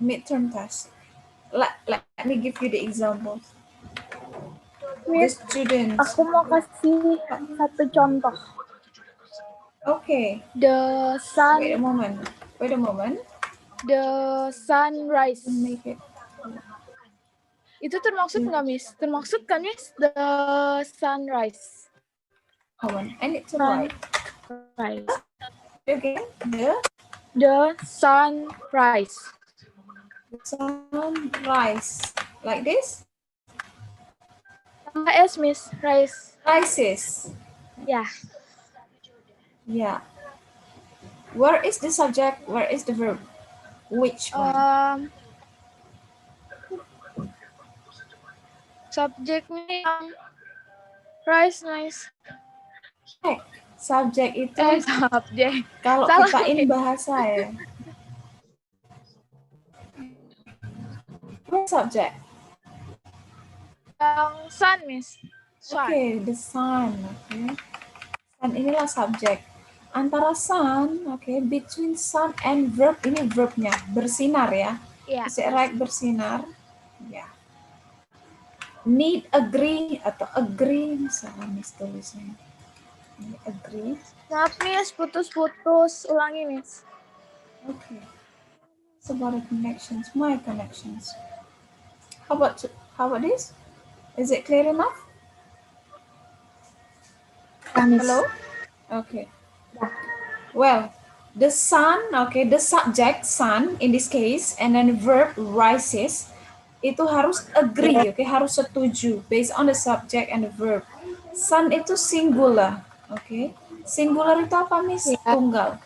midterm test. Let me give you the examples. The Miss, students. aku mau kasih satu contoh. Okay. The sun. Wait a moment. The sunrise. Make it. Itu termaksud nggak, Miss? Termaksud kan, Miss? The sunrise. I need to write. Sunrise. Again, the sunrise. Sunrise. Like this? S, Miss. Rise. Rises. Yeah. Yeah. Where is the subject? Where is the verb? Which one? Subjeknya yang rise, nice. Subjek itu subjek. kalau Salah, kita in bahasa ya. What subject? Yang sun, Miss. Sun. Okay, the sun. Okay. Sun inilah subjek. Antara sun, okay, between sun and verb, ini verbnya bersinar ya. Yeah. Is it right, bersinar? Ya. Yeah. Need, agree atau agree, salah Miss tulisnya. Agree. Maaf, Miss, putus-putus. Ulangi, Miss. Okay. It's about the connections, my connections. How about this? Is it clear enough? Hello? Okay. Well, the sun, okay, the subject sun in this case, and then verb rises, itu harus agree, okay, harus setuju based on the subject and the verb. Sun itu singular, okay. Singular itu apa, Miss? Tunggal.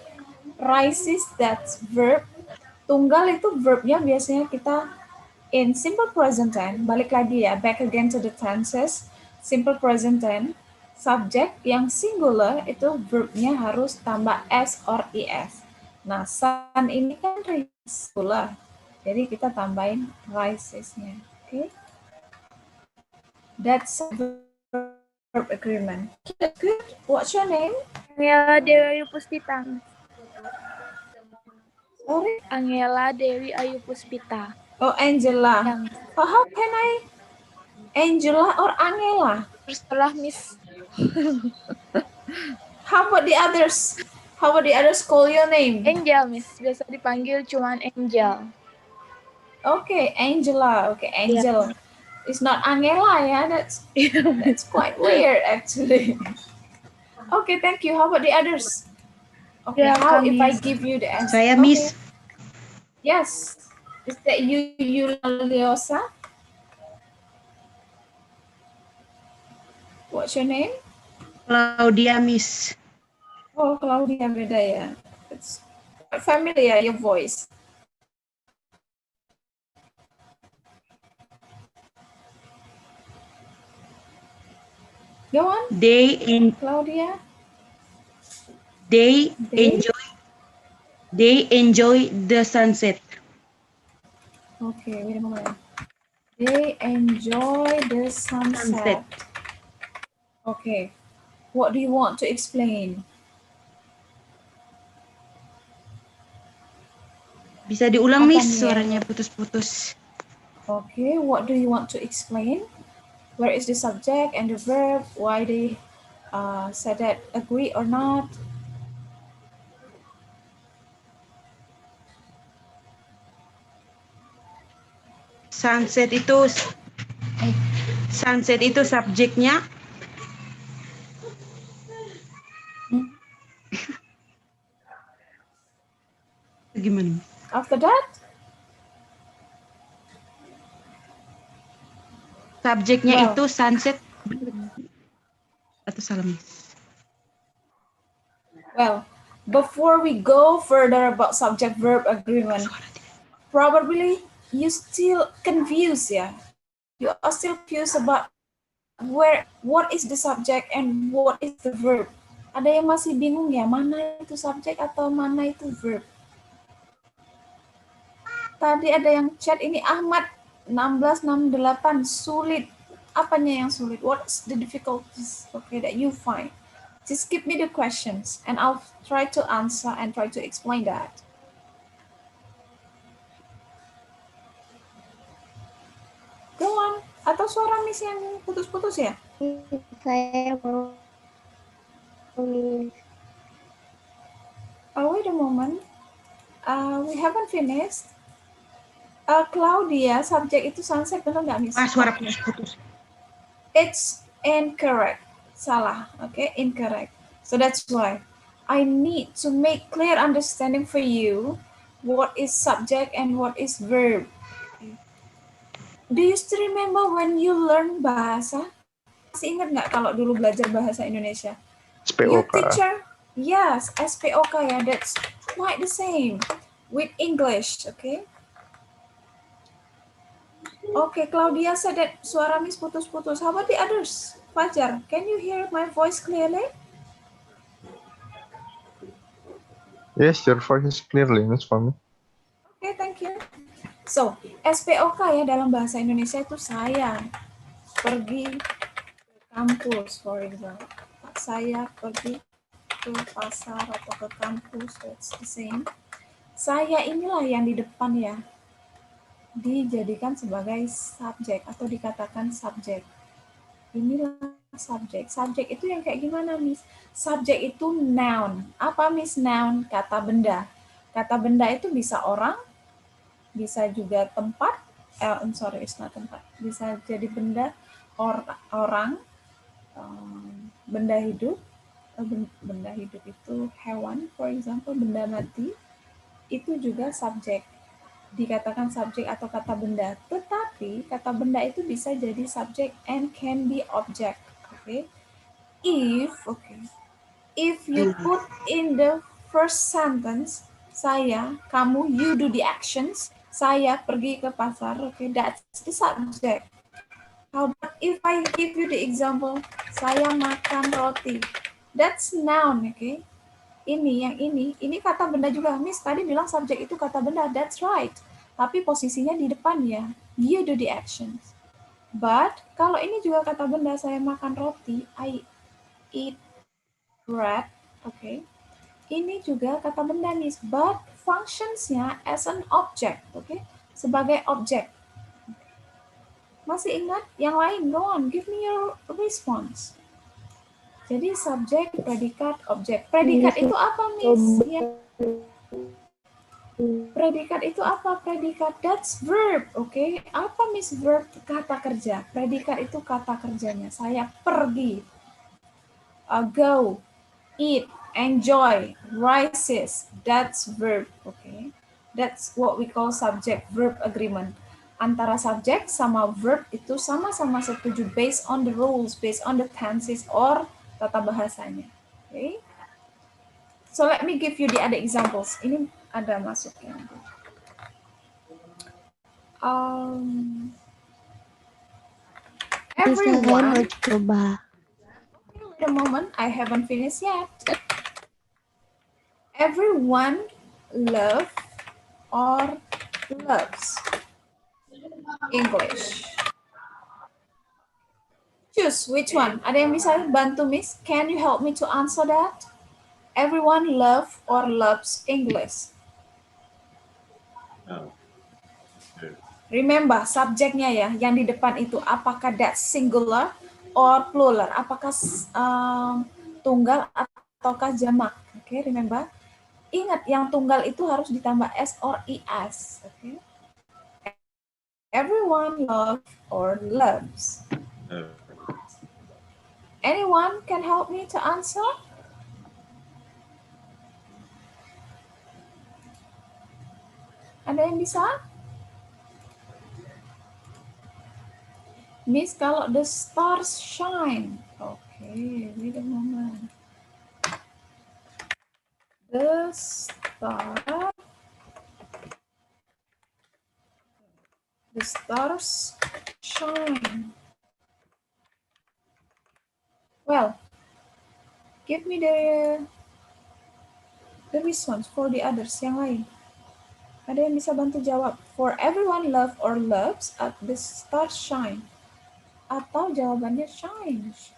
Rises, that's verb. Tunggal itu verbnya biasanya kita in simple present tense, balik lagi ya, back again to the tenses, simple present tense, subject yang singular itu verbnya harus tambah s or es. Nah, sun ini kan singular, jadi kita tambahin rises-nya. Okay? That's verb agreement. That's good. What's your name? Angela Dewi Ayu Puspita. Sorry? Angela Dewi Ayu Puspita. Oh, Angela. Oh, how can I? Angela or Angela? Terserah, Miss. How about the others? How about the others call your name? Angel, Miss. Biasa dipanggil cuman Angel. Okay, Angela. Okay, Angel. Yeah. It's not Angela, yeah. That's quite weird, actually. Okay, thank you. How about the others? Okay, Yeah, how if I give you the answer? Saya, Miss. Okay. Yes. Is that you, Liosa? What's your name? Claudia, Miss. Oh, Claudia beda ya. It's quite familiar, your voice. Go on. Claudia. They enjoy the sunset. Okay, wait a moment. They enjoy the sunset. Okay. What do you want to explain? Bisa diulang, Miss? Suaranya putus-putus. Okay, what do you want to explain? Where is the subject and the verb? Why they said that agree or not? Sunset itu subjeknya. Gimana? After that? Subjeknya itu sunset. Atau salah, Miss? Well, before we go further about subject-verb agreement, probably you still confused, yeah? You are still confused about what is the subject and what is the verb. Ada yang masih bingung ya, mana itu subjek atau mana itu verb? Tadi ada yang chat ini Ahmad 1668 sulit. Apanya yang sulit? What's the difficulties that you find? Just give me the questions and I'll try to answer and try to explain that. Atau suara Miss yang putus-putus ya? Saya mau Miss. Oh, wait a moment. We haven't finished. Claudia, subjek itu sunset, benar nggak, Miss? Suara putus-putus. It's incorrect. Salah, okay? Incorrect. So that's why I need to make clear understanding for you what is subject and what is verb. Do you still remember when you learn bahasa? Masih ingat nggak kalau dulu belajar bahasa Indonesia? Your SPOK. teacher, yes, SPOK ya, that's quite the same with English, okay? Okay, Claudia said that suara Miss putus-putus. How about the others? Fajar, can you hear my voice clearly? Yes, your voice is clearly, Miss, for me. Okay, thank you. So, SPOK ya dalam bahasa Indonesia itu saya pergi ke kampus, for example. Saya pergi ke pasar atau ke kampus, that's the same. Saya inilah yang di depan ya, dijadikan sebagai subjek atau dikatakan subjek. Inilah subjek. Subjek itu yang kayak gimana, Miss? Subjek itu noun. Apa, Miss? Noun, kata benda. Kata benda itu bisa orang, bisa juga tempat, sorry, it's not tempat. Bisa jadi benda, orang, benda hidup. Benda hidup itu hewan, for example, benda mati. Itu juga subjek. Dikatakan subjek atau kata benda. Tetapi kata benda itu bisa jadi subjek and can be object. Okay? If you put in the first sentence, saya, kamu, you do the actions, saya pergi ke pasar, okay, that's the subject. How about if I give you the example, saya makan roti, that's noun, okay. Ini kata benda juga. Miss tadi bilang subjek itu kata benda, that's right. Tapi posisinya di depan ya, you do the actions. But kalau ini juga kata benda, saya makan roti, I eat bread, okay. Ini juga kata benda nih, but functionsnya as an object, okay, sebagai objek. Masih ingat yang lain? Go on, give me your response. Jadi subjek, predikat, objek. Predikat itu apa, Miss? Ya. Predikat itu apa? Predikat, that's verb, okay. Apa, Miss? Verb, kata kerja. Predikat itu kata kerjanya. Saya pergi, go, eat, enjoy, rises, that's verb, okay. That's what we call subject-verb agreement. Antara subjek sama verb itu sama-sama setuju based on the rules, based on the tenses or tata bahasanya. Okay. So let me give you the other examples. Ini ada masuknya. Saya mau Everyone. coba. Wait a moment, I haven't finished yet. Everyone love or loves English. Choose which one. Ada yang bisa bantu, Miss? Can you help me to answer that? Everyone love or loves English. Remember, subjeknya ya, yang di depan itu apakah that singular or plural? Apakah tunggal ataukah jamak? Oke, remember? Ingat, yang tunggal itu harus ditambah s or es. Oke. Everyone love or loves. Anyone can help me to answer? Ada yang bisa? Miss, kalau the stars shine. Okay, wait a moment. The stars shine. Well, give me the response for the others yang lain. Ada yang bisa bantu jawab? For everyone love or loves, the stars shine. Atau jawabannya shines.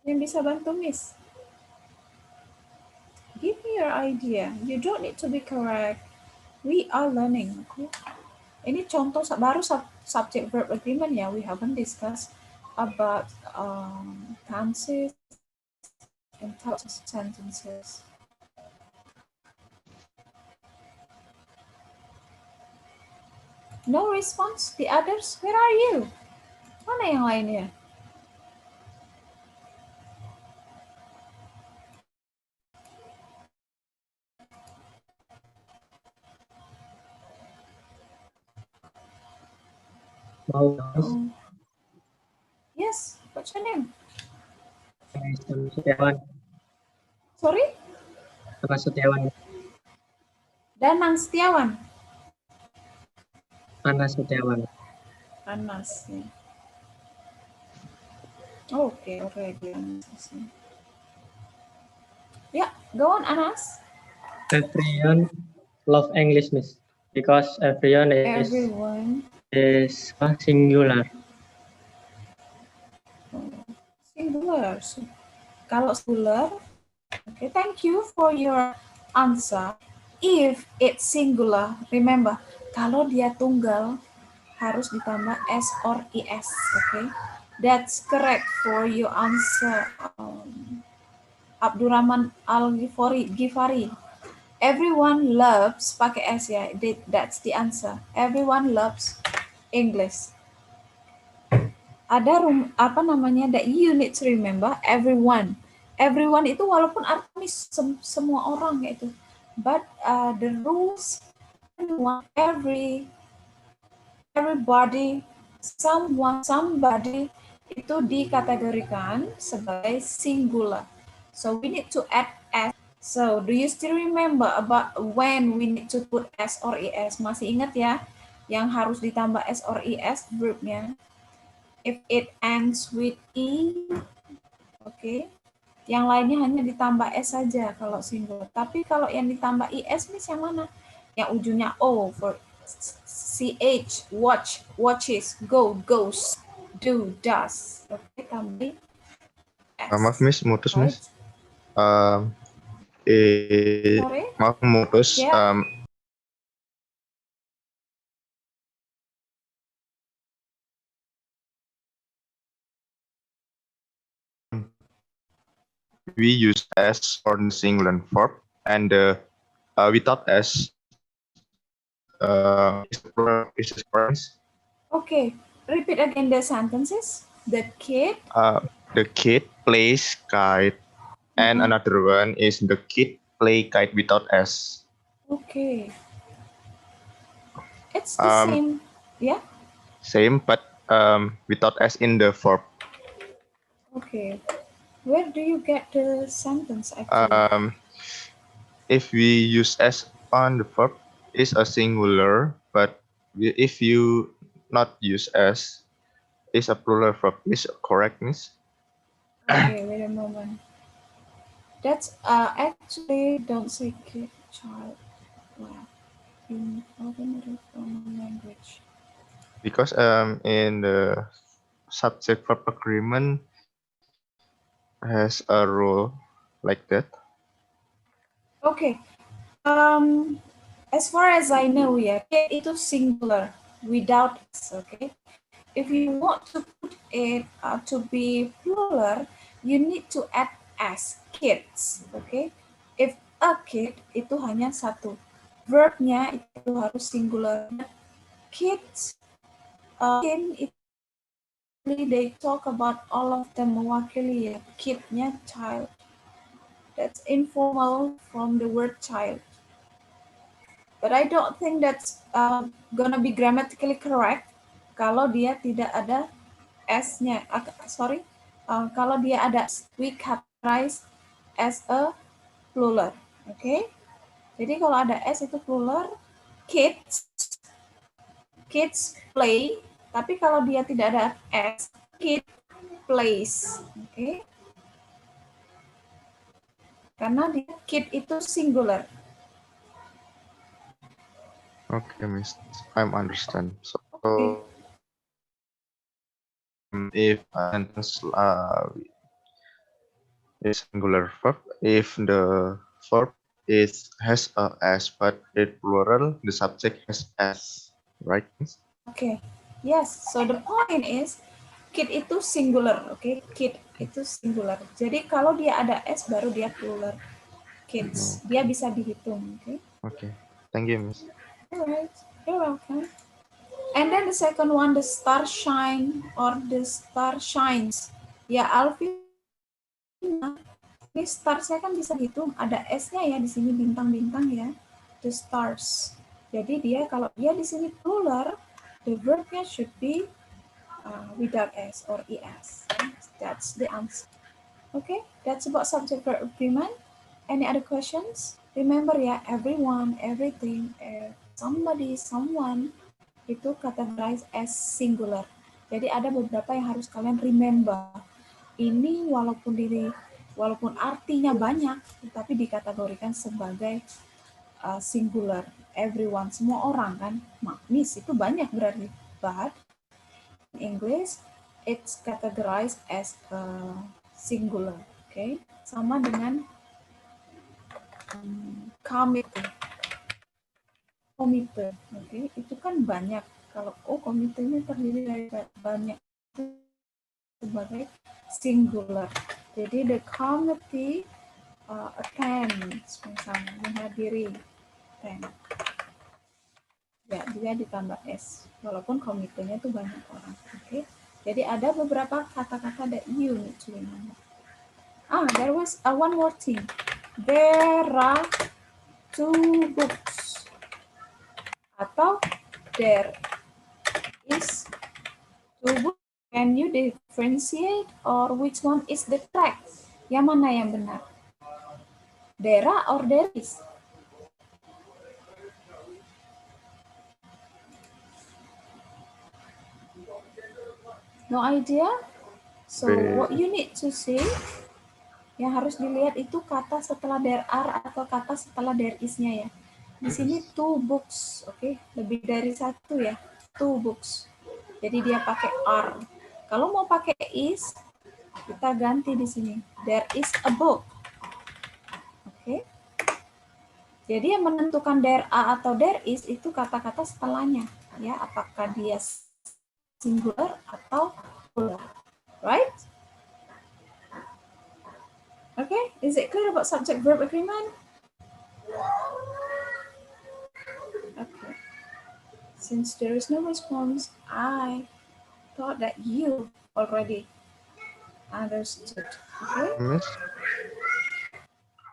Yang bisa bantu, Miss? Give me your idea. You don't need to be correct. We are learning, okay? Ini contoh baru subject verb agreement ya. We haven't discussed about tenses and types of sentences. No response. The others, where are you? Mana yang lainnya? Mau Oh. Yes, what's your name? Setiawan, Sorry? Anas Setiawan, Danang Setiawan. Anas Setiawan. Anas. Ya. Okay, already Anas. Yeah, go on Anas. Everyone love English, Miss, because everyone Everyone. is singular. Singular. Kalau singular, okay, thank you for your answer. If it's singular, remember, kalau dia tunggal, harus ditambah S or IS, okay? That's correct for your answer, Abdurrahman Al-Ghifari. Everyone loves, pakai S ya, that's the answer. Everyone loves English. Ada apa namanya, that you need to remember, everyone. Everyone itu walaupun artinya semua orang itu. But the rules, everybody, someone, somebody itu dikategorikan sebagai singular. So we need to add S. So do you still remember about when we need to put S or ES? Masih ingat ya yang harus ditambah S or ES verbnya? If it ends with E, okay. Yang lainnya hanya ditambah S saja kalau singular. Tapi kalau yang ditambah IS, Miss, yang mana? Yang ujungnya O, for CH, watch, watches, go, goes, do, does. Oke, tambah S. Maaf Miss, mutus Right? Miss. Sorry? Maaf mutus. Yeah. We use S for the singular verb, and without S is correct. Okay, repeat again the sentences. The kid. The kid plays kite, and another one is the kid play kite without S. Okay. It's the same. Yeah? Same, but without S in the verb. Okay. Where do you get the sentence actually? If we use S on the verb, is a singular, but if you not use S, is a plural verb. Is correct, Miss? Okay, wait a moment. That's actually don't say kid, child. Wow. In ordinary formal language. Because in the subject verb agreement has a rule like that. Okay. As far as I know, yeah, kid itu singular without S. Okay. If you want to put it to be plural, you need to add S, kids. Okay. If a kid itu hanya satu, verbnya itu harus singular. Kids, in it, they talk about all of them mewakili ya, kidnya child. That's informal from the word child. But I don't think that's gonna be grammatically correct kalau dia tidak ada S-nya. Sorry, kalau dia ada, we categorize as a plural. Okay? Jadi kalau ada S itu plural, kids play. Tapi kalau dia tidak ada S, kid plays. Okay? Karena dia kid itu singular. Okay, Miss. I'm understand. So Okay. if a sentence is singular verb, if the verb has a S but it plural, the subject has S. right? Okay. Yes. So the point is, kid itu singular. Okay. Kid itu singular. Jadi kalau dia ada s baru dia plural. Kids. Dia bisa dihitung. Okay. Okay. Thank you, Miss. Alright. You're welcome. And then the second one, the star shine or the star shines. Ya, Alvin, ini star saya kan bisa hitung, ada S-nya ya di sini bintang-bintang ya. The stars. Jadi dia kalau dia di sini plural, the verbnya should be without S or ES. That's the answer. Okay, that's about subject verb agreement. Any other questions? Remember ya, everyone, everything, somebody, someone, itu categorized as singular. Jadi ada beberapa yang harus kalian remember. Ini walaupun artinya banyak, tetapi dikategorikan sebagai singular. Everyone, semua orang kan. Miss itu banyak berarti. But in English, it's categorized as singular. Okay, sama dengan committee. Komite, okay? Itu kan banyak. Kalau komitenya terdiri dari banyak itu sebagai singular. Jadi the committee attends, misalnya menghadiri, attend. Ya, dia ditambah S. Walaupun komitenya itu banyak orang. Okay? Jadi ada beberapa kata-kata that you need to remember. There was one more thing. There are 2 books. Atau there is 2 books. Can you differentiate or which one is the correct? Yang mana yang benar? There are or there is? No idea? So what you need to see, yang harus dilihat itu kata setelah there are atau kata setelah there is-nya ya. Di sini 2 books, oke? Lebih dari 1 ya. 2 books. Jadi dia pakai are. Kalau mau pakai is, kita ganti di sini. There is a book. Oke. Jadi yang menentukan there are atau there is itu kata-kata setelahnya, ya. Apakah dia singular atau plural. Right? Okay, is it clear about subject verb agreement? Okay. Since there is no response, I thought that you already understood. Okay? Miss,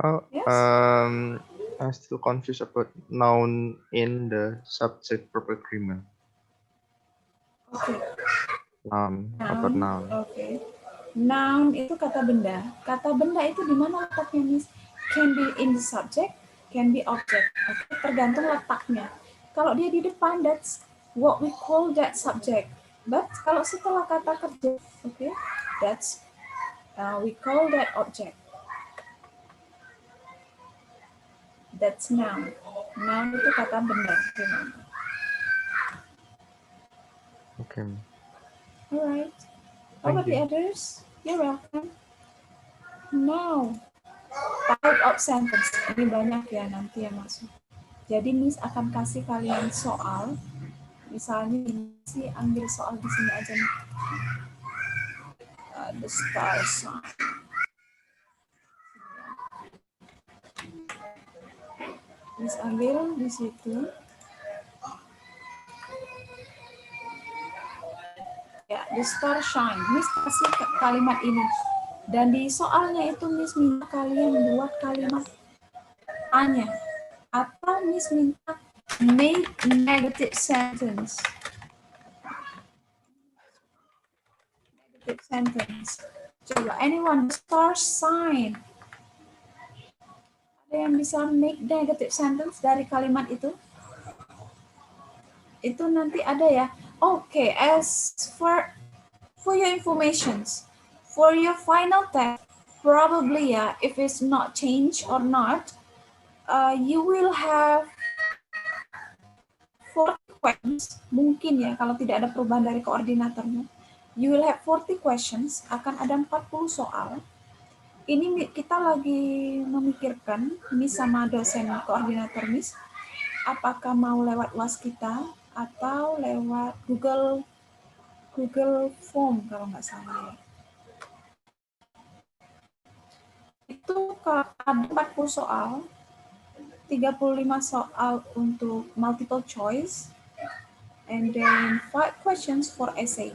how Yes? I'm still confused about noun in the subject verb agreement. Okay. Noun, about noun. Okay. Noun itu kata benda. Kata benda itu di mana letaknya, Miss? Can be in the subject, can be object. Okay. Tergantung letaknya. Kalau dia di depan, that's what we call that subject. But kalau setelah kata kerja, okay, that's we call that object. That's noun. Noun itu kata benda. Okay. Alright. How about the others? You're welcome. Now, type of sentence. Ini banyak ya nanti yang masuk. Jadi Miss akan kasih kalian soal. Misalnya Miss ambil soal di sini aja nih. The star sign. Miss ambil di situ. Ya, the star shine. Miss kasih kalimat ini. Dan di soalnya itu Miss minta kalian buat kalimat A-nya. Atau Miss minta make negative sentence. Negative sentence. Coba, anyone, the star sign. Ada yang bisa make negative sentence dari kalimat itu? Itu nanti ada ya. Okay, as for your informations, for your final test, probably ya, if it's not changed or not, you will have 40 questions. Mungkin ya, kalau tidak ada perubahan dari koordinatornya, you will have 40 questions. Akan ada 40 soal. Ini kita lagi memikirkan, Miss sama dosen koordinator Miss, apakah mau lewat Waskita atau lewat Google Form kalau nggak salah ya. Itu ada 40 soal, 35 soal untuk multiple choice, and then 5 questions for essay.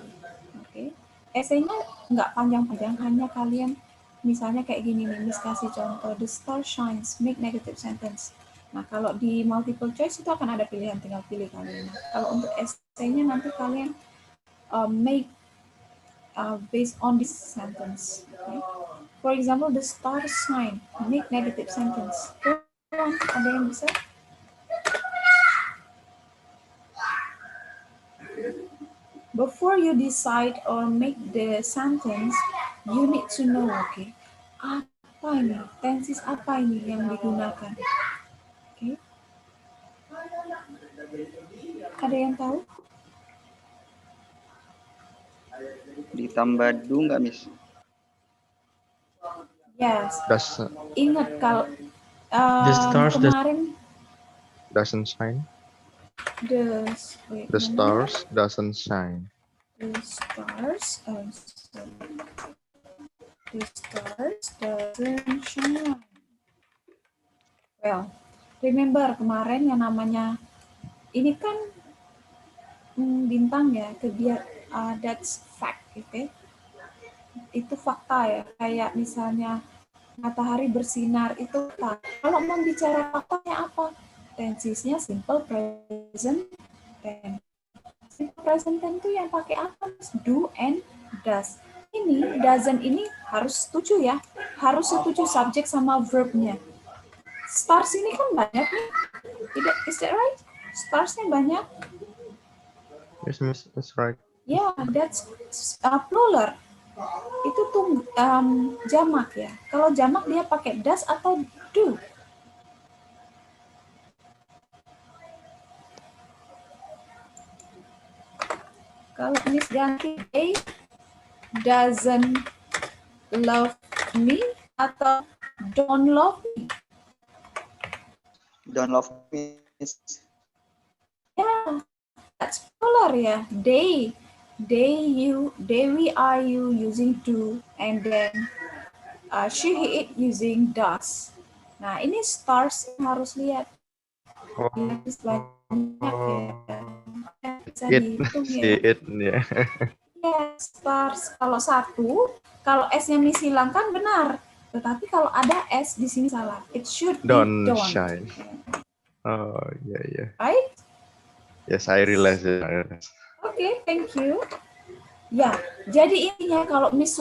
Oke. Essay-nya nggak panjang-panjang, hanya kalian misalnya kayak gini nih, Miss kasih contoh, the star shines, make negative sentence. Nah, kalau di multiple choice itu akan ada pilihan, tinggal pilih kalian. Nah, kalau untuk essay-nya nanti kalian make based on this sentence. Okay? For example, the star shine, make negative sentence. Ada yang bisa? Before you decide or make the sentence, you need to know, okay, apa ini, tenses apa ini yang digunakan. Okay. Ada yang tahu? Ditambah do nggak, Miss? Yes. Does Ingat kalau stars kemarin doesn't shine. the Stars doesn't shine. The stars doesn't shine. Well, remember kemarin yang namanya ini kan bintang ya, that's fact, okay? Itu fakta ya, kayak misalnya matahari bersinar itu fakta. Kalau mau bicara faktanya apa? Tensesnya simple present tense. Simple present tense itu yang pakai apa? Do and does. Ini doesn't ini harus setuju ya, harus setuju subjek sama verbnya. Stars ini kan banyak nih, tidak? Is that right? Starsnya banyak. Yes, Miss, that's right. Yeah, that's plural. Itu tuh jamak ya. Kalau jamak dia pakai does atau do. Kalau Miss ganti they doesn't love me atau don't love me. Don't love me, Miss. Yeah, that's plural ya. They we are you using do, and then she he it using does. Nah ini stars yang harus lihat. Banyak ya. Bisa dihitung ya. It, yeah. Yes, stars. Kalau satu, kalau S-nya Miss hilangkan benar. Tetapi kalau ada S di sini salah. It should be Don't don't. shine. Oh, yeah. Right? Yes, I realize it. Okay, thank you. Ya, jadi intinya kalau Miss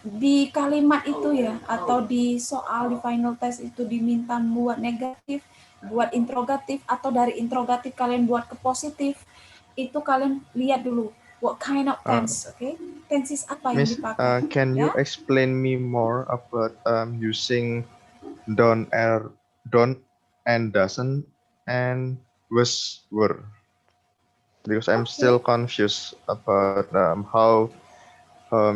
di kalimat itu ya, atau di soal di final test itu diminta buat negatif, buat interrogatif, atau dari interrogatif kalian buat ke positif, itu kalian lihat dulu what kind of tense, okay? Tenses apa yang Miss, dipakai? can you explain me more about using don't and doesn't and was were? Because I'm still confused about how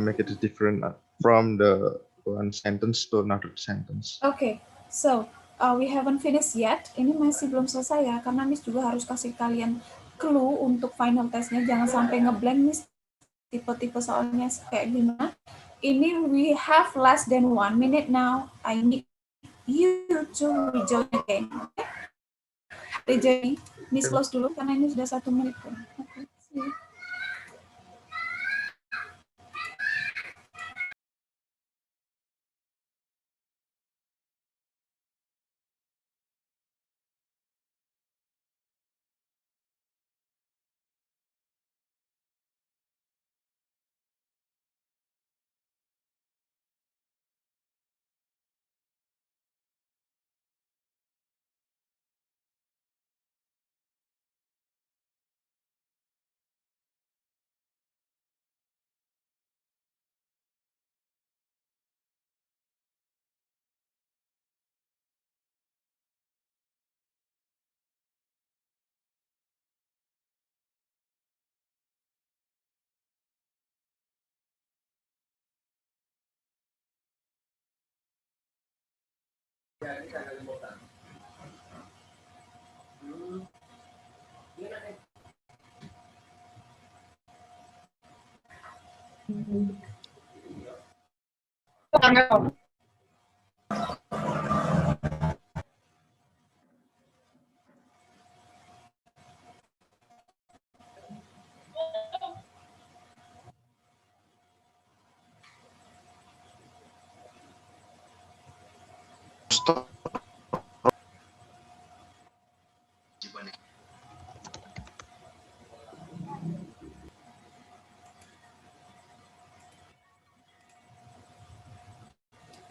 make it different from the one sentence to another sentence. Okay, so we haven't finished yet. Ini masih belum selesai ya, karena Miss juga harus kasih kalian clue untuk final testnya. Jangan sampai ngeblank, Miss. Tipe-tipe soalnya kayak gimana. Ini we have less than 1 minute now. I need you to rejoin again. Okay? Rejoin. Miss close dulu karena ini sudah 1 menit. Okay. See you.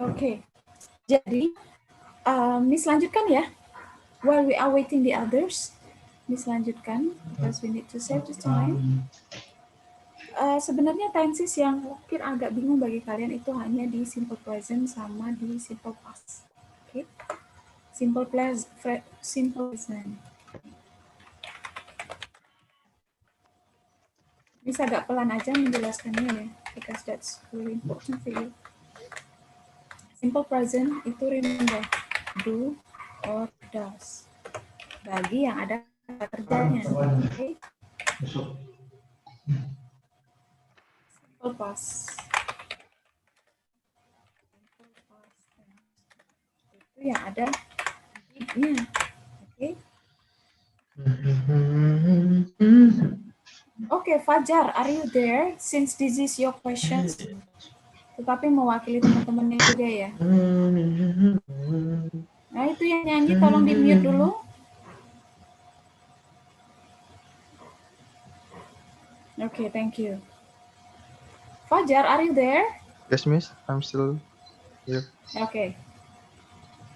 Oke, jadi Miss lanjutkan ya. While we are waiting the others, Miss lanjutkan because we need to save the time. Sebenarnya tenses yang mungkin agak bingung bagi kalian itu hanya di simple present sama di simple past. Oke, simple present. Bisa agak pelan aja menjelaskannya ya, because that's really important for you. Simple present itu remember do or does. Bagi yang ada kata kerjanya. Okay. Simple past. Itu yang ada did-nya. Oke. Oke, Fajar, are you there? Since this is your questions. Tetapi mewakili teman-temannya juga ya. Nah, itu yang nyanyi tolong di-mute dulu. Okay, thank you. Fajar, are you there? Yes, Miss. I'm still here. Okay.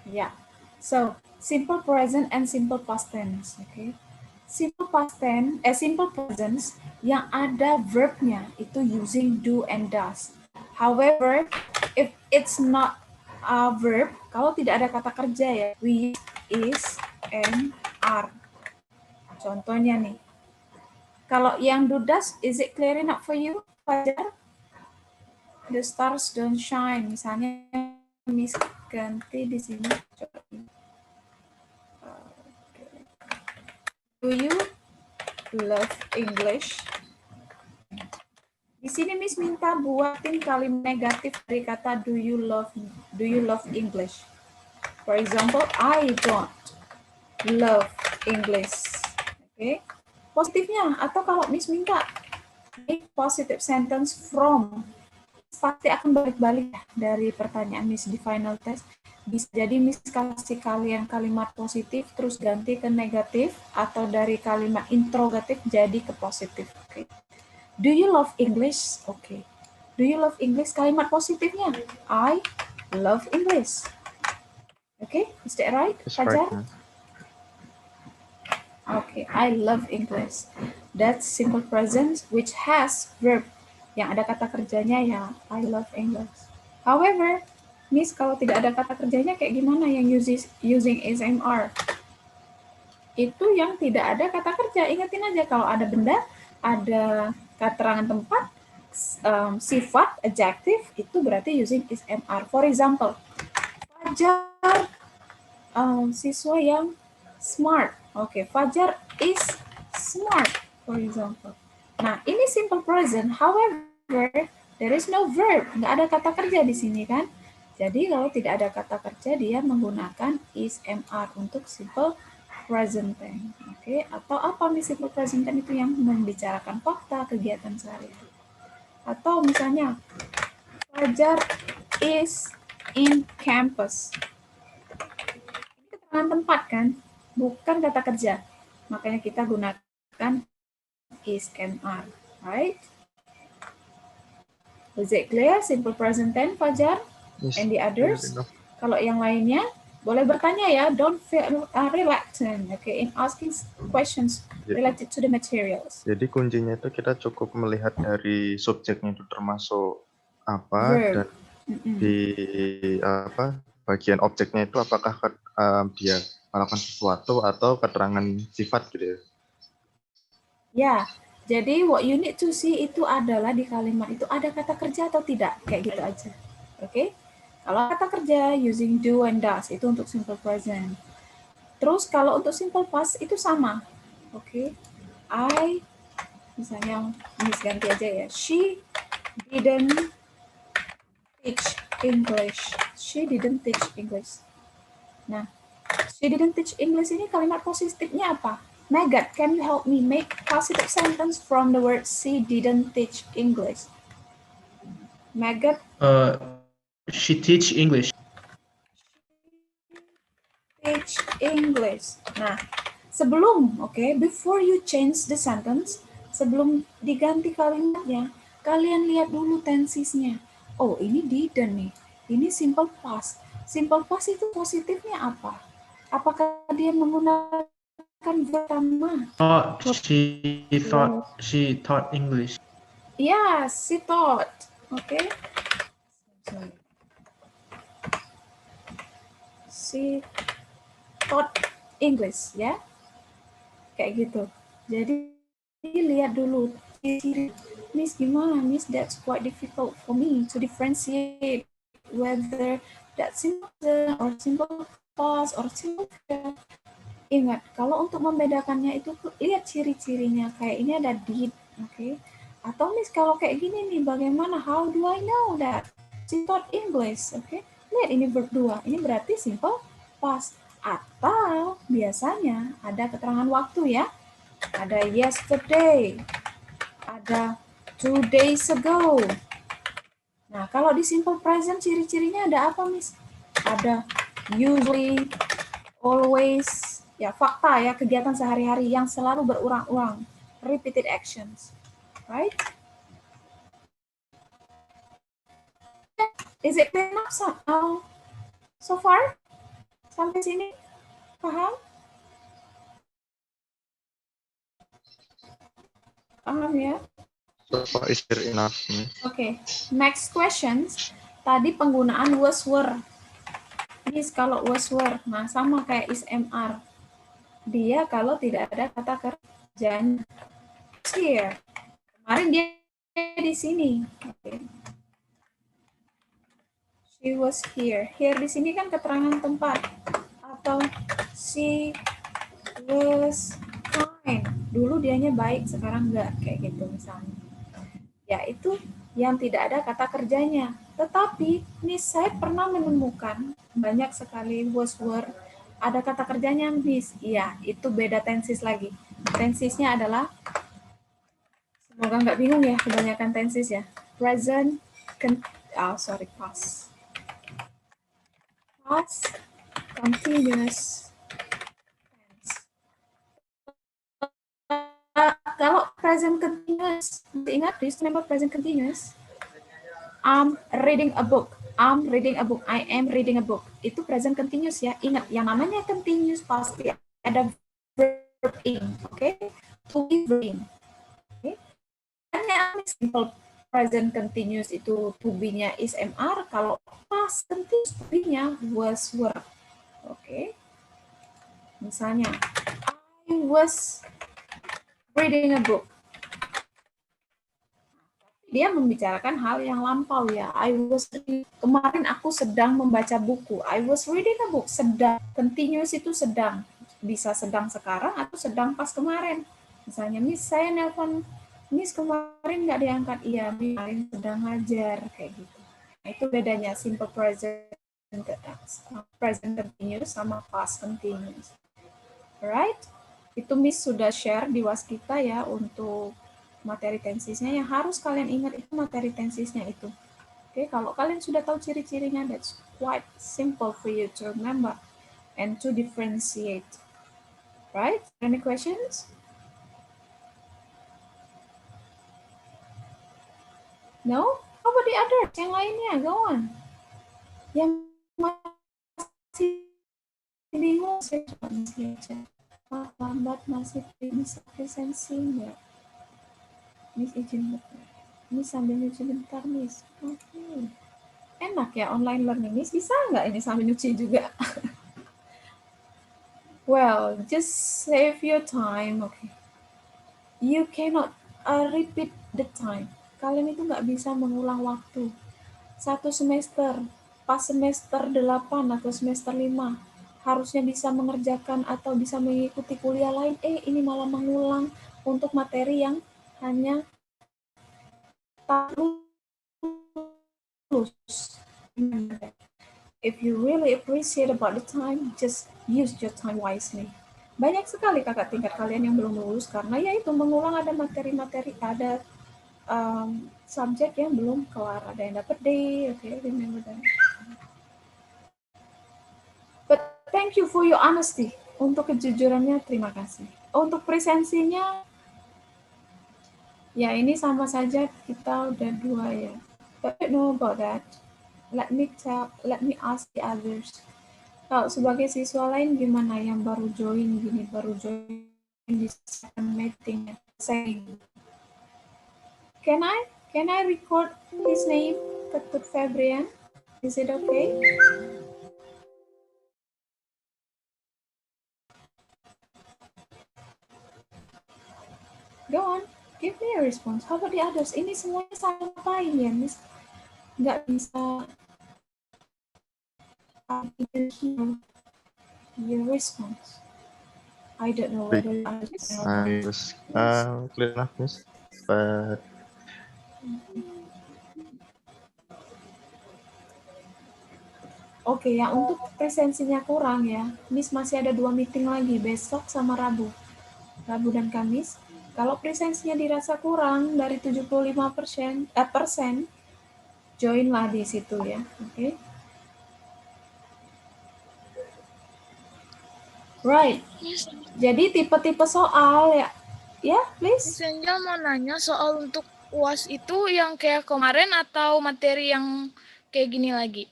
Yeah. So, simple present and simple past tense. Okay. Simple past tense, simple present yang ada verbnya itu using do and does. However, if it's not a verb, kalau tidak ada kata kerja ya, we use is and are. Contohnya nih. Kalau yang do does, is it clear enough for you, Fajar? The stars don't shine. Misalnya, Miss ganti di sini. Do you love English? Di sini Miss minta buatin kalimat negatif dari kata do you love English. For example, I don't love English. Oke. Positifnya atau kalau Miss minta make positive sentence from, pasti akan balik-balik dari pertanyaan Miss di final test. Bisa jadi Miss kasih kalian kalimat positif terus ganti ke negatif atau dari kalimat interrogatif jadi ke positif. Oke. Do you love English? Oke. Do you love English? Kalimat positifnya I love English. Oke, is that right, Fajar? Right. Okay, I love English. That's simple present which has verb. Yang ada kata kerjanya ya I love English. However, Miss kalau tidak ada kata kerjanya kayak gimana yang using SMR? Itu yang tidak ada kata kerja. Ingetin aja kalau ada benda, ada keterangan tempat, sifat, adjective, itu berarti using SMR. For example, Fajar siswa yang smart. Oke, Fajar is smart, for example. Nah, ini simple present. However, there is no verb. Nggak ada kata kerja di sini kan. Jadi kalau tidak ada kata kerja, dia menggunakan SMR untuk simple present tense. Oke, atau apa nih simple present tense itu yang membicarakan fakta kegiatan sehari-hari. Atau misalnya Fajar is in campus. Ini keterangan tempat kan, bukan kata kerja. Makanya kita gunakan SMR, right? Is it clear? Simple present tense, Fajar? Yes, And the others? enough. Kalau yang lainnya, boleh bertanya ya. Don't feel reluctant, okay, in asking questions related to the materials. Jadi kuncinya itu kita cukup melihat dari subjeknya itu termasuk apa Verb. dan di apa bagian objeknya itu apakah dia melakukan sesuatu atau keterangan sifat gitu ya. Ya, jadi what you need to see itu adalah di kalimat itu ada kata kerja atau tidak, kayak gitu aja. Oke? Kalau kata kerja using do and does itu untuk simple present. Terus kalau untuk simple past itu sama. Oke? I misalnya Miss ganti aja ya. She didn't teach English. She didn't teach English. Nah, she didn't teach English ini kalimat positifnya apa? Megat, can you help me make positive sentence from the word she didn't teach English? Megat, She teach English. teach English. Nah, sebelum, before you change the sentence, sebelum diganti kalimatnya, kalian lihat dulu tensisnya. Oh, ini didn't nih. Ini simple past. Simple past itu positifnya apa? Apakah dia menggunakan verb pertama? She taught English. Yes, she taught. Okay. She taught English, ya. Kayak gitu. Jadi lihat dulu ciri. Miss, gimana? Miss, that's quite difficult for me to differentiate whether that's simple or simple past or simple verb. Ingat, kalau untuk membedakannya itu lihat ciri-cirinya. Kayak ini ada did, Atau Miss, kalau kayak gini nih, bagaimana? How do I know that she taught English? Lihat ini verb 2. Ini berarti simple past. Atau biasanya ada keterangan waktu ya. Ada yesterday. Ada 2 days ago. Nah, kalau di simple present ciri-cirinya ada apa, Miss? Ada usually, always, ya fakta ya, kegiatan sehari-hari yang selalu berulang-ulang. Repeated actions. Right? Is it clear enough so far? Sampai sini? Paham? Paham ya? So far is clear enough. Oke, next questions. Tadi penggunaan was were. Miss, kalau was were, nah sama kayak is MR. Dia kalau tidak ada kata kerjanya. Here. Kemarin dia di sini. She was here. Here di sini kan keterangan tempat. Atau she was fine. Dulu dianya baik, sekarang enggak. Kayak gitu misalnya. Ya, itu yang tidak ada kata kerjanya. Tetapi, Miss, saya pernah menemukan banyak sekali was were ada kata kerjanya, Miss. Iya, itu beda tensis lagi. Tensisnya adalah, semoga nggak bingung ya, kebanyakan tensis ya. Present, past. Past, continuous. Kalau present continuous, ingat, do you remember present continuous? I'm reading a book. I'm reading a book. I am reading a book. Itu present continuous ya. Ingat, yang namanya continuous pasti ada verb in, To be reading. Hanya simple present continuous itu to be-nya is MR. Kalau past continuous to be-nya was were. Misalnya, I was reading a book. Dia membicarakan hal yang lampau ya. Kemarin aku sedang membaca buku. I was reading a book. Sedang. Continuous itu sedang. Bisa sedang sekarang atau sedang pas kemarin. Misalnya, Miss, saya nelpon Miss kemarin nggak diangkat. Iya, Miss kemarin sedang ngajar. Kayak gitu. Nah, itu bedanya simple present continuous sama past continuous. Alright? Itu Miss sudah share di Waskita ya untuk materi tensisnya. Yang harus kalian ingat itu materi tensisnya itu. Kalau kalian sudah tahu ciri-cirinya, that's quite simple for you to remember and to differentiate. Right? Any questions? No? How about the others? Yang lainnya, go on. Yang masih bingung, saya coba baca. Lambat masih bisa presensi enggak? Miss izin bentar. Miss sambil nyuci bentar, Miss. Enak ya online learning, Miss. Bisa nggak ini sambil nyuci juga? Well, just save your time, You cannot repeat the time. Kalian itu nggak bisa mengulang waktu. Satu semester, pas semester 8 atau semester 5, harusnya bisa mengerjakan atau bisa mengikuti kuliah lain. Ini malah mengulang untuk materi yang hanya lose. Remember that. If you really appreciate about the time, just use your time wisely. Banyak sekali kakak tingkat kalian yang belum lulus karena ya itu mengulang, ada materi-materi, ada subjek yang belum kelar, ada yang dapat D, okay, remember that. But thank you for your honesty. Untuk kejujurannya, terima kasih. Untuk presensinya, ya ini sama saja kita udah 2 ya. But I don't know about that. Let me ask the others. Kalau sebagai siswa lain gimana yang baru join di second meeting? Can I record his name, Ketut Febrian? Is it okay? Go on, give me a response. How about the others? Ini semuanya sama lain ya, Miss. Nggak bisa your response. I don't know whether you understand. I was clear enough, Miss. But Oke, ya untuk presensinya kurang ya. Miss masih ada 2 meeting lagi, besok sama Rabu. Rabu dan Kamis. Kalau presensinya dirasa kurang dari 75%, joinlah di situ ya. Oke. Right. Jadi tipe-tipe soal ya. Ya, please. Miss Angel mau nanya soal untuk UAS itu yang kayak kemarin atau materi yang kayak gini lagi?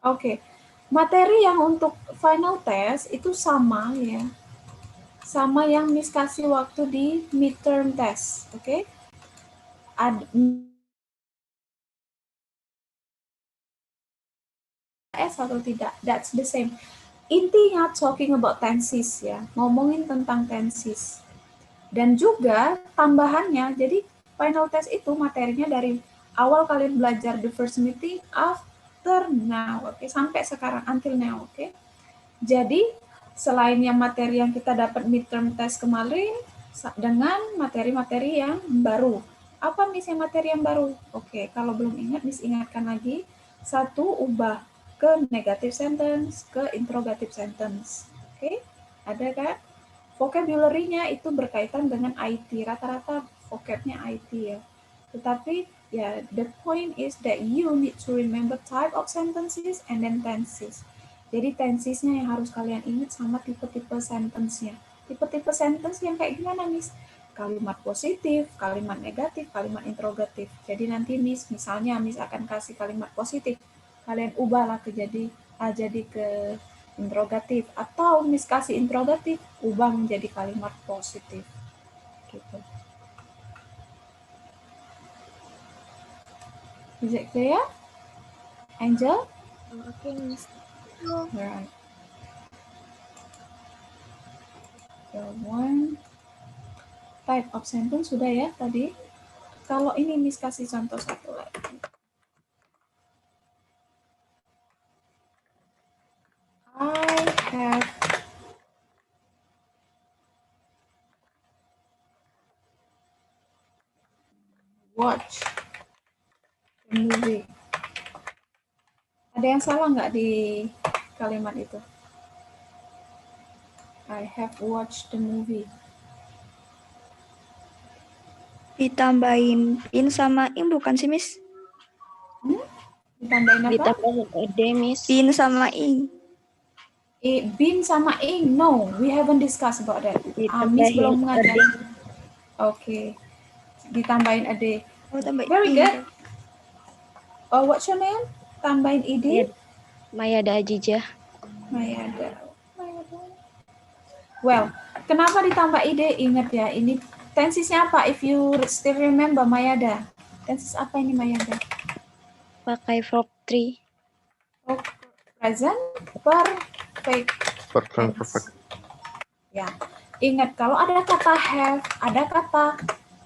Oke. Materi yang untuk final test itu sama ya. Sama yang Miss kasih waktu di midterm test, oke? Atau tidak, that's the same. Intinya talking about tenses ya, ngomongin tentang tenses. Dan juga tambahannya, jadi final test itu materinya dari awal kalian belajar the first meeting after now, oke? Sampai sekarang, until now, oke? Jadi selain yang materi yang kita dapat midterm test kemarin, dengan materi-materi yang baru. Apa Miss yang materi yang baru? Oke, kalau belum ingat, Miss ingatkan lagi. 1, ubah ke negative sentence, ke interrogative sentence. Oke, ada kan? Vocabulary-nya itu berkaitan dengan IT. Rata-rata vocabnya IT ya. Tetapi ya, the point is that you need to remember type of sentences and then tenses. Jadi tensesnya yang harus kalian ingat sama tipe-tipe sentence-nya. Tipe-tipe sentence yang kayak gimana, Miss? Kalimat positif, kalimat negatif, kalimat interrogatif. Jadi nanti misalnya Miss akan kasih kalimat positif. Kalian ubahlah jadi ke interrogatif. Atau Miss kasih interrogatif, ubah menjadi kalimat positif. Gitu. Is it clear? Angel? Oke, Miss. Right. So, one type of sentence sudah ya tadi. Kalau ini Miss kasih contoh satu lagi. I have watched the movie. Ada yang salah nggak di kalimat itu? I have watched the movie. Ditambahin in sama ing bukan sih, Miss? Ditambahin apa? Ditambahin ede, Miss. Bin sama ing. Bin sama ing. No, we haven't discussed about that. Miss belum mengajar. Oke. Ditambahin ade. Oh, tambahin Very ing. good. Oh, what's your name? Tambahin ide. Mayada Ajijah. Mayada. Well, kenapa ditambah ide? Ingat ya, ini tensesnya apa? If you still remember, Mayada. Tenses apa ini, Mayada? Pakai verb 3. Present perfect. perfect. Ya, ingat kalau ada kata have, ada kata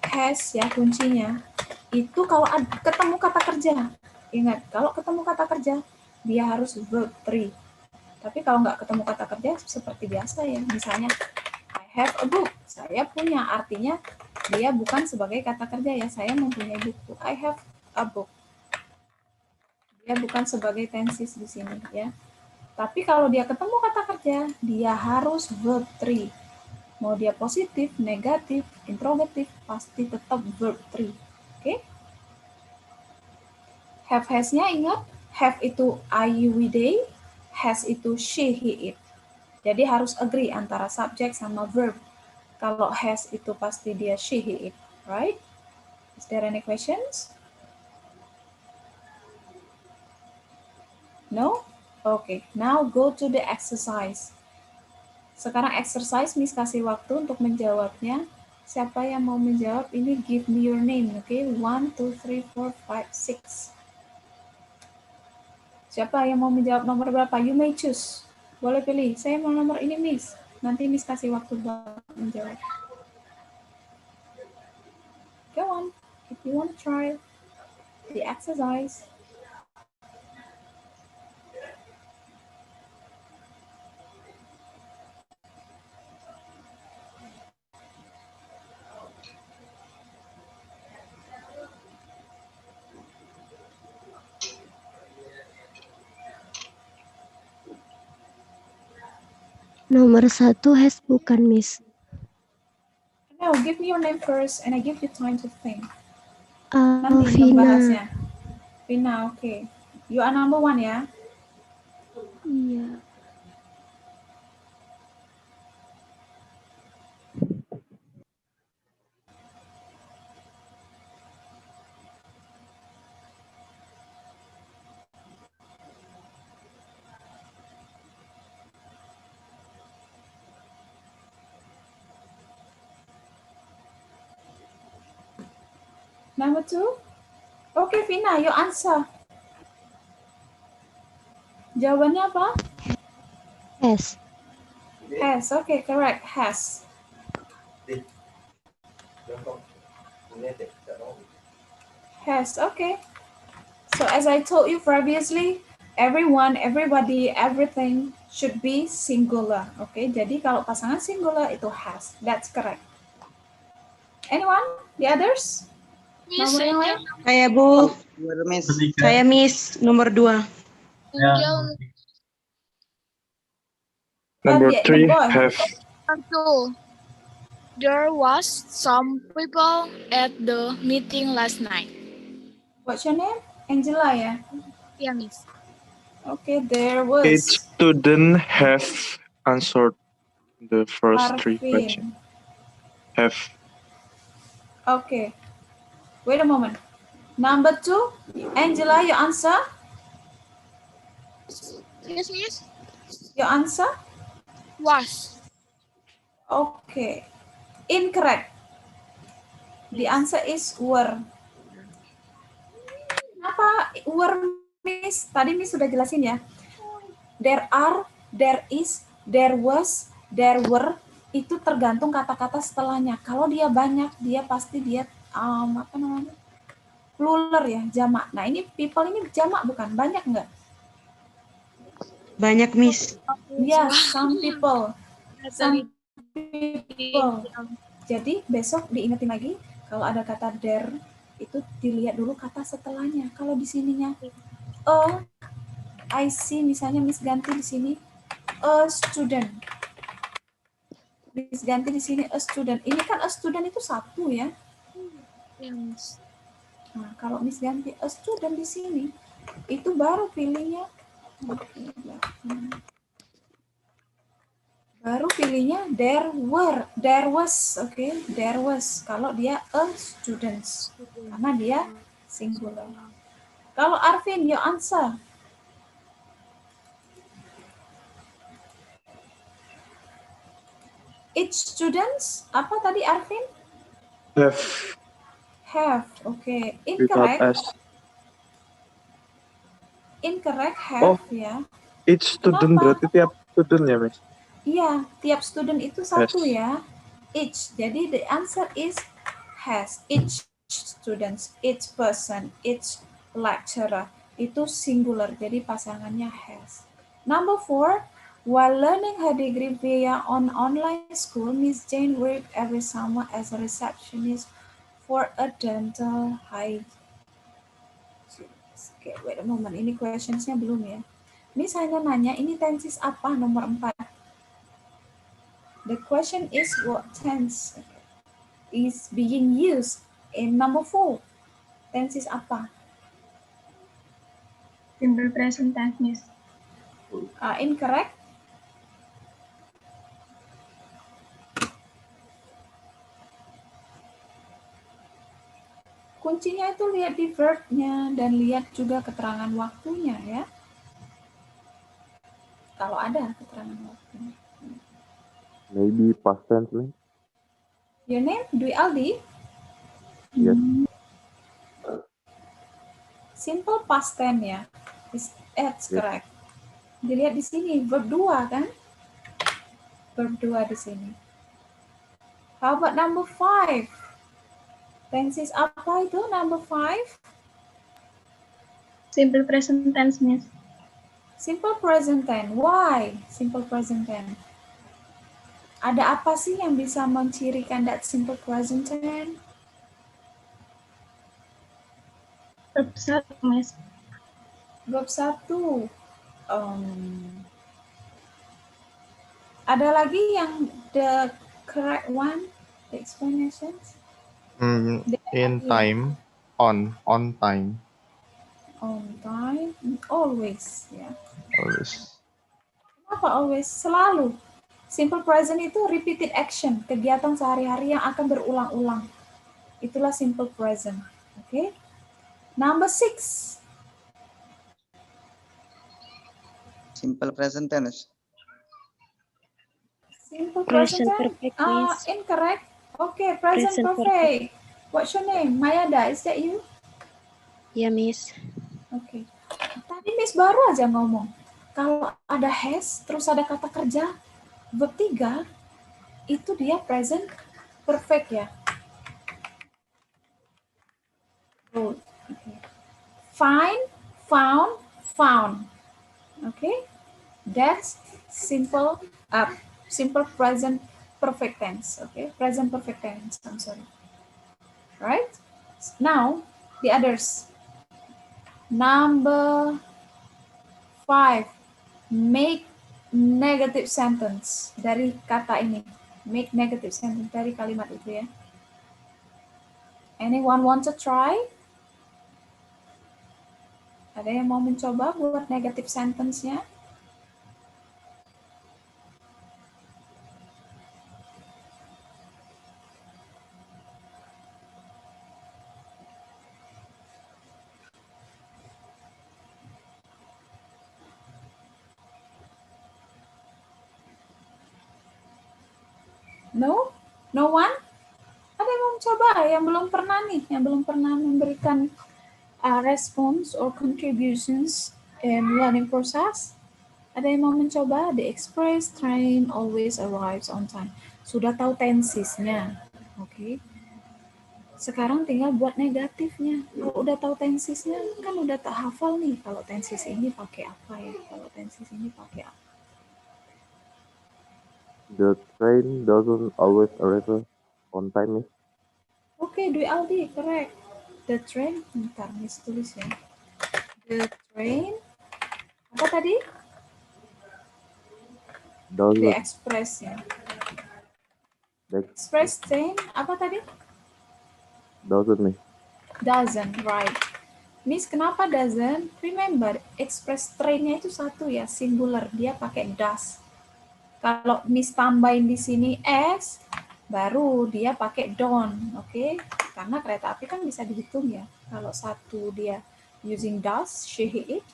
has ya kuncinya. Itu kalau ketemu kata kerja. Ingat, kalau ketemu kata kerja, dia harus verb 3. Tapi kalau nggak ketemu kata kerja, seperti biasa ya. Misalnya, I have a book. Saya punya, artinya dia bukan sebagai kata kerja ya. Saya mempunyai buku. I have a book. Ya, bukan sebagai tenses di sini ya. Tapi kalau dia ketemu kata kerja, dia harus verb 3. Mau dia positif, negatif, interrogatif, pasti tetap verb 3. Oke? Have has-nya ingat, have itu I, you, we, they, has itu she, he, it. Jadi harus agree antara subject sama verb. Kalau has itu pasti dia she, he, it, right? Is there any questions? No? Okay, now go to the exercise. Sekarang exercise, Miss kasih waktu untuk menjawabnya. Siapa yang mau menjawab ini, give me your name, oke? Okay? 1, 2, 3, 4, 5, 6. Siapa yang mau menjawab nomor berapa? You may choose. Boleh pilih. Saya mau nomor ini, Miss. Nanti Miss kasih waktu buat menjawab. Go on. If you want to try the exercise. Nomor 1 has bukan, Miss. No, give me your name first and I give you time to think. Nanti Alvina. bahasnya. Vina, oke. Okay. You are number 1 ya? Iya. Number 2? Okay, Vina, you answer. Jawabannya apa? Has. Has, okay, correct, has. Has, okay. So as I told you previously, everyone, everybody, everything should be singular. Okay, jadi kalau pasangan singular itu has. That's correct. Anyone? The others? Nomor yang lain? Saya, Bu. Miss. Saya, Miss, nomor 2. Number 3, have. There was some people at the meeting last night. What's your name? Angela, ya? Yeah, Miss. Okay, there was. Each student have answered the first 3 Arvin. questions. Have. Okay. Wait a moment. Number 2, Angela, your answer? Yes, Miss. Your answer? Was. Okay. Incorrect. The answer is were. Kenapa were, Miss? Tadi Miss sudah jelasin ya. There are, there is, there was, there were. Itu tergantung kata-kata setelahnya. Kalau dia banyak, dia pasti dia apa namanya? Plural ya, jamak. Nah, ini people ini jamak bukan? Banyak nggak? Banyak, Miss. Yes, some people. Some people. Jadi besok diingetin lagi kalau ada kata there itu dilihat dulu kata setelahnya. Kalau di sininya I see, misalnya Miss ganti di sini a student. Miss ganti di sini a student. Ini kan a student itu satu ya. Yes. Nah, kalau Miss ganti a student di sini itu baru pilihnya there were, there was, okay, there was. Kalau dia a students, karena dia singular. Kalau Arvin, your answer. Each students, apa tadi Arvin? Have. Have, okay. Without Incorrect. S. Incorrect, have ya. Each student berarti tiap student ya, Miss? Iya, tiap student itu satu Has. ya. Each. Jadi the answer is has. Each students, each person, each lecturer. Itu singular. Jadi pasangannya has. Number 4, while learning her degree via online school, Miss Jane worked every summer as a receptionist for a dental hygienist. Oke, wait a moment. Ini questionsnya belum ya. Miss hanya nanya, ini tenses apa nomor 4? The question is what tense is being used in number 4? Tenses apa? Simple present tense, Miss. Incorrect. Kuncinya itu lihat di verb-nya dan lihat juga keterangan waktunya ya. Kalau ada keterangan waktunya. Maybe past tense, Miss. Your name, Dwi Aldi? Yes. Simple past tense ya. That's correct. Dilihat di sini verb 2 kan? Verb 2 di sini. How about number 5? Tenses apa itu number 5? Simple present tense, Miss. Simple present tense. Why simple present tense? Ada apa sih yang bisa mencirikan that simple present tense? Verb 1, Miss. Verb 1. Ada lagi yang the correct one, the explanations? In time, on time. On time, always ya. Always. Kenapa always? Selalu. Simple present itu repeated action, kegiatan sehari-hari yang akan berulang-ulang. Itulah simple present. Oke. Number 6. Simple present tense. Simple Present present perfect, Miss. incorrect. Okay, present Present perfect. What's your name? Mayada, is that you? Ya, Miss. Oke. Tadi Miss baru aja ngomong. Kalau ada has, terus ada kata kerja, verb 3, itu dia present perfect ya. Good. Okay. Find, found, found. Okay? That's simple present perfect tense. Okay? Present perfect tense. I'm sorry. Right? Now, the others. Number 5. Make negative sentence dari kata ini. Make negative sentence dari kalimat itu ya. Anyone want to try? Ada yang mau mencoba buat negative sentence-nya? No? No one? Ada yang mau mencoba? Yang belum pernah nih, yang belum pernah memberikan response or contributions in learning process? Ada yang mau mencoba? The express train always arrives on time. Sudah tahu tensesnya, oke? Sekarang tinggal buat negatifnya. Kalau udah tahu tensesnya, kan udah tak hafal nih. Kalau tenses ini pakai apa ya? Kalau tenses ini pakai apa? The train doesn't always arrive on time, Miss. Oke, Dwi Aldi, correct. The train, bentar, Miss tulis ya. The train, apa tadi? The Doesn't. express ya. The Express train, apa tadi? doesn't, Miss. Doesn't, right. Miss, kenapa doesn't? Remember, express train-nya itu satu ya, singular. Dia pakai does. Kalau Miss tambahin di sini s, baru dia pakai don't, oke? Karena kereta api kan bisa dihitung ya. Kalau satu dia using does, she, he, it.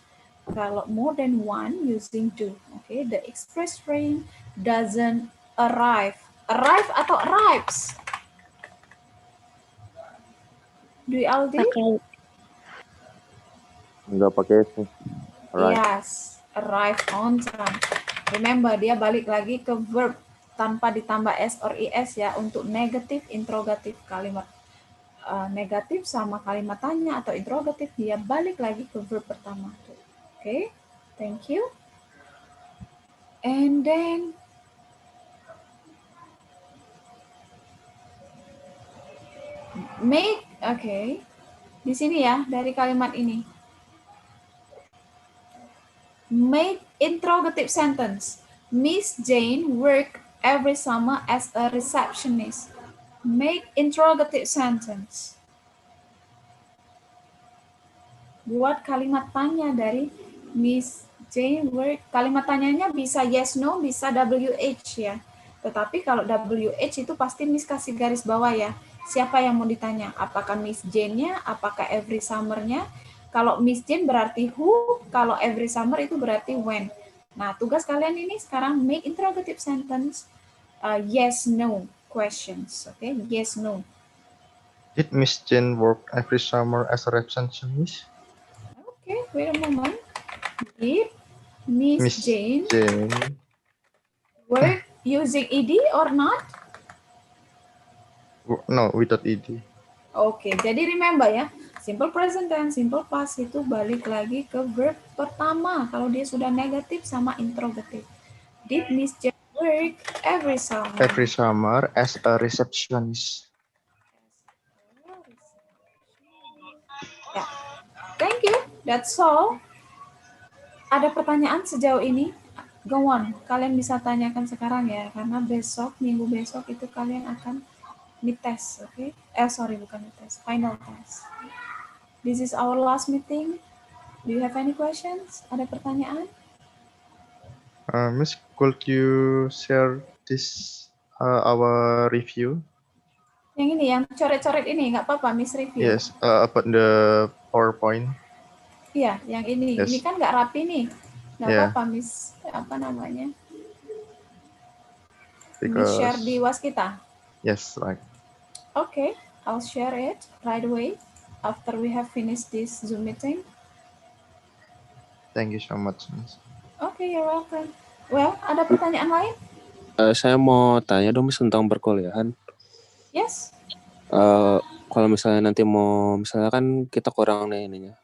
Kalau more than one using do, oke? The express train doesn't arrive. Arrive atau arrives? Dwi Aldi? Nggak pakai S, Miss. Right. Yes, arrive on time. Remember, dia balik lagi ke verb tanpa ditambah S or IS ya untuk negatif, interrogatif kalimat negatif sama kalimat tanya atau interrogatif dia balik lagi ke verb pertama. Oke, thank you. And then make, oke. Di sini ya dari kalimat ini. Make interrogative sentence. Miss Jane worked every summer as a receptionist. Make interrogative sentence. Buat kalimat tanya dari Miss Jane work. Kalimat tanyanya bisa yes, no, bisa WH ya. Tetapi kalau WH itu pasti Miss kasih garis bawah ya. Siapa yang mau ditanya? Apakah Miss Jane-nya? Apakah every summer-nya? Kalau Miss Jane berarti who, kalau every summer itu berarti when. Nah, tugas kalian ini sekarang make interrogative sentence, yes, no questions. Okay, yes, no. Did Miss Jane work every summer as a receptionist? Okay, wait a moment. Did Miss Jane work using ed or not? No, without ed. Oke, jadi remember ya, simple present tense, simple past itu balik lagi ke verb pertama kalau dia sudah negatif sama interrogative. Did Miss Jane work every summer? Every summer as a receptionist. Ya, thank you. That's all. Ada pertanyaan sejauh ini? Go on, kalian bisa tanyakan sekarang ya, karena besok, minggu besok itu kalian akan mid test, okay? Sorry, bukan mid test, final test. This is our last meeting. Do you have any questions? Ada pertanyaan? Miss, could you share this our review? Yang ini, yang coret-coret ini, nggak apa-apa, Miss review. Yes, about the PowerPoint. Iya, yang ini. Yes. Ini kan nggak rapi nih. Nggak Yeah. apa-apa, Miss. Apa namanya? Because Miss share di Waskita. yes, right. Okay, I'll share it right away after we have finished this Zoom meeting. Thank you so much, Miss. Okay, you're welcome. Well, ada pertanyaan lain? Saya mau tanya dong Miss tentang perkuliahan. Yes. Kalau misalnya nanti misalnya kan kita kurang nih ininya,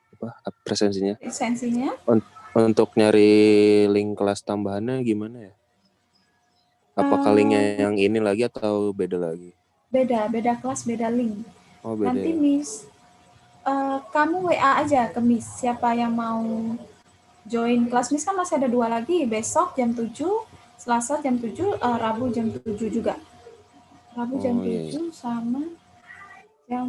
presensinya. Presensinya? Untuk nyari link kelas tambahannya gimana ya? Apakah linknya yang ini lagi atau beda lagi? Beda kelas, beda link. Oh, beda. Nanti Miss, kamu WA aja ke Miss, siapa yang mau join kelas Miss kan masih ada 2 lagi, besok jam 7, Selasa jam 7, Rabu jam 7 juga. Rabu jam 7 sama jam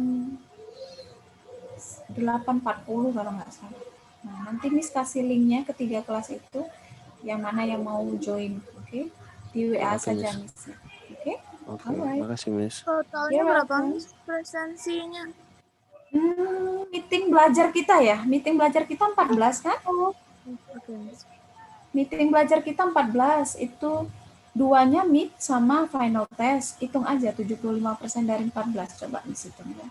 8.40 kalau nggak salah. Nah, nanti Miss kasih linknya ke 3 kelas itu, yang mana yang mau join, oke? Di WA saja Miss. Oke? Oke, Alright. makasih Miss. Totalnya berapa Miss presensinya? Meeting belajar kita ya, meeting belajar kita 14 kan? Oke, Miss. Meeting belajar kita 14, itu 2-nya meet sama final test. Hitung aja 75% dari 14, coba Miss hitung ya.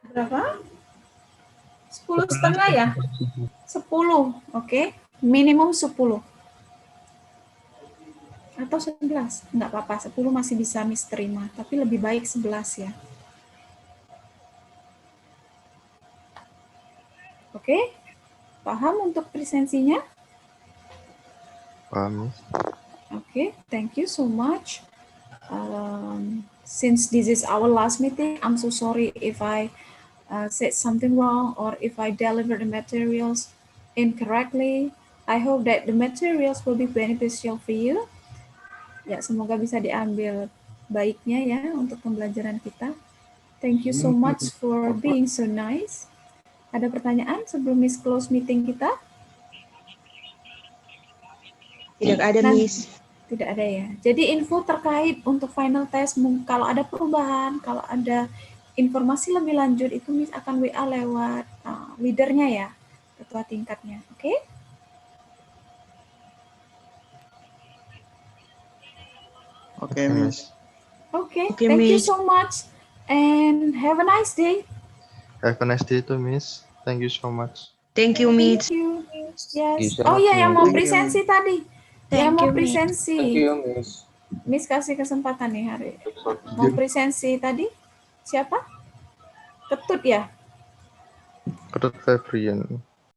Berapa? 10,5 ya? 10, oke. Minimum 10. Atau 11, enggak apa-apa, 10 masih bisa Miss terima, tapi lebih baik 11 ya. Oke, paham untuk presensinya? Paham. Okay, thank you so much. Since this is our last meeting, I'm so sorry if I said something wrong or if I delivered the materials incorrectly. I hope that the materials will be beneficial for you. Ya, semoga bisa diambil baiknya ya untuk pembelajaran kita. Thank you so much for being so nice. Ada pertanyaan sebelum Miss close meeting kita? Tidak ada, Miss. Tidak ada ya. Jadi info terkait untuk final test, kalau ada perubahan, kalau ada informasi lebih lanjut, itu Miss akan WA lewat leadernya ya, ketua tingkatnya. Oke? Oke, Miss. Oke, Oke, thank you Miss. so much and have a nice day. Have a nice day too, Miss. Thank you so much. Thank you, Miss. Thank you. Yes. Bisa, Oh iya, yang mau Thank you. presensi tadi. Yang mau presensi. Miss. Miss kasih kesempatan nih hari. Mau presensi tadi? Siapa? Ketut ya? Ketut Febrian.